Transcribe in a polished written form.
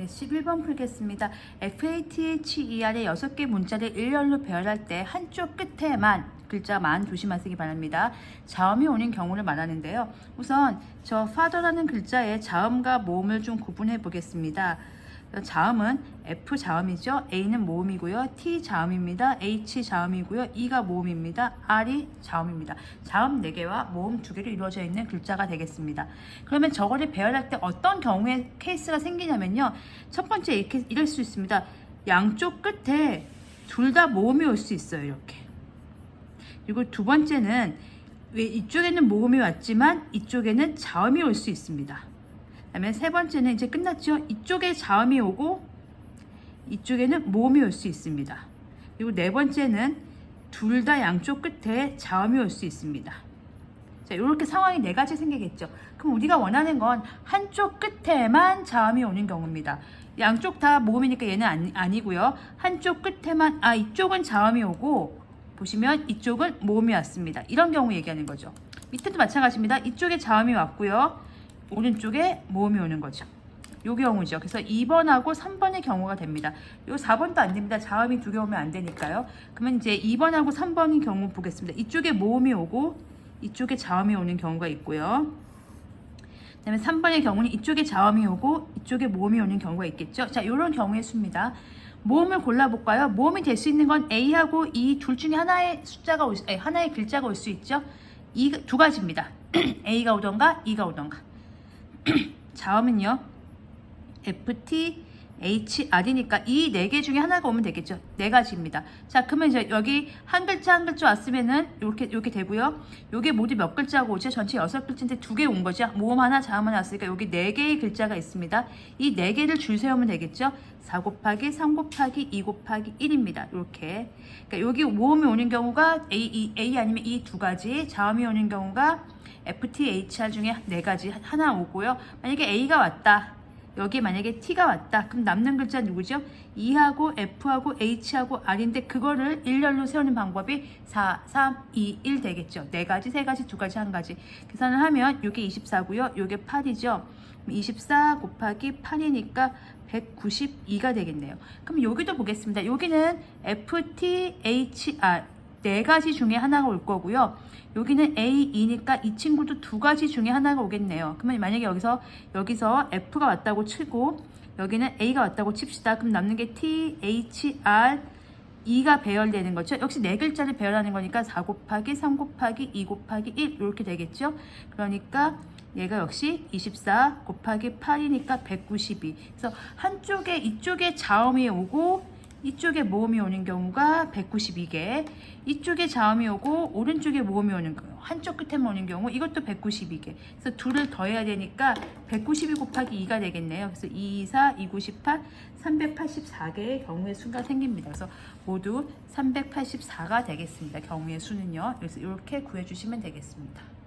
11번 풀겠습니다. FATHER의 6개 문자를 일렬로 배열할 때 한쪽 끝에만 글자만 조심하시기 바랍니다. 자음이 오는 경우를 말하는데요. 우선 저 father라는 글자의 자음과 모음을 좀 구분해 보겠습니다. 자음은 F 자음이죠. A는 모음이고요. T 자음입니다. H 자음이고요. E가 모음입니다. R이 자음입니다. 자음 4개와 모음 2개로 이루어져 있는 글자가 되겠습니다. 그러면 저거를 배열할 때 어떤 경우에 케이스가 생기냐면요. 첫 번째 이렇게 이럴 수 있습니다. 양쪽 끝에 둘 다 모음이 올 수 있어요. 이렇게. 그리고 두 번째는 왜 이쪽에는 모음이 왔지만 이쪽에는 자음이 올 수 있습니다. 그다음에 세 번째는 이제 끝났죠. 이쪽에 자음이 오고 이쪽에는 모음이 올 수 있습니다. 그리고 네 번째는 둘 다 양쪽 끝에 자음이 올 수 있습니다. 자, 이렇게 상황이 4가지 생기겠죠. 그럼 우리가 원하는 건 한쪽 끝에만 자음이 오는 경우입니다. 양쪽 다 모음이니까 얘는 아니고요. 한쪽 끝에만 이쪽은 자음이 오고 보시면 이쪽은 모음이 왔습니다. 이런 경우 얘기하는 거죠. 밑에도 마찬가지입니다. 이쪽에 자음이 왔고요. 오른쪽에 모음이 오는 거죠. 요 경우죠. 그래서 2번하고 3번의 경우가 됩니다. 요 4번도 안 됩니다. 자음이 2개 오면 안 되니까요. 그러면 이제 2번하고 3번의 경우 보겠습니다. 이쪽에 모음이 오고 이쪽에 자음이 오는 경우가 있고요. 그다음에 3번의 경우는 이쪽에 자음이 오고 이쪽에 모음이 오는 경우가 있겠죠. 자, 요런 경우의 수입니다. 모음을 골라볼까요? 모음이 될 수 있는 건 A하고 E 둘 중에 하나의 하나의 글자가 올 수 있죠. 이 두 가지입니다. A가 오던가 E가 오던가. 자음은요. FT, HR이니까 이 4개 중에 하나가 오면 되겠죠. 4가지입니다. 자, 그러면 이제 여기 한 글자 한 글자 왔으면은 이렇게 되고요. 요게 모두 몇 글자가 오죠? 전체 6글자인데 2개 온 거죠. 모음 하나, 자음 하나 왔으니까 여기 4개의 글자가 있습니다. 이 4개를 줄 세우면 되겠죠. 4 곱하기 3 곱하기 2 곱하기 1입니다. 이렇게. 그러니까 여기 모음이 오는 경우가 A 아니면 이 2가지, 자음이 오는 경우가 FT, HR 중에 4가지 하나 오고요. 만약에 A가 왔다. 여기에 만약에 T가 왔다. 그럼 남는 글자 누구죠? E하고 F하고 H하고 R인데 그거를 일렬로 세우는 방법이 4, 3, 2, 1 되겠죠. 4가지, 3가지, 2가지, 1가지. 계산을 하면 이게 24고요. 이게 8이죠. 24 곱하기 8이니까 192가 되겠네요. 그럼 여기도 보겠습니다. 여기는 FT, HR 4가지 중에 하나가 올 거고요. 여기는 A, E니까 이 친구도 2가지 중에 하나가 오겠네요. 그러면 만약에 여기서 F가 왔다고 치고 여기는 A가 왔다고 칩시다. 그럼 남는 게 T, H, R, E가 배열되는 거죠. 역시 4글자를 배열하는 거니까 4 곱하기 3 곱하기 2 곱하기 1 이렇게 되겠죠. 그러니까 얘가 역시 24 곱하기 8이니까 192. 그래서 한쪽에 이쪽에 자음이 오고 이쪽에 모음이 오는 경우가 192개, 이쪽에 자음이 오고 오른쪽에 모음이 오는 경우, 한쪽 끝에만 오는 경우 이것도 192개. 그래서 둘을 더해야 되니까 192 곱하기 2가 되겠네요. 그래서 2, 4, 2, 98, 384개의 경우의 수가 생깁니다. 그래서 모두 384가 되겠습니다. 경우의 수는요. 그래서 이렇게 구해주시면 되겠습니다.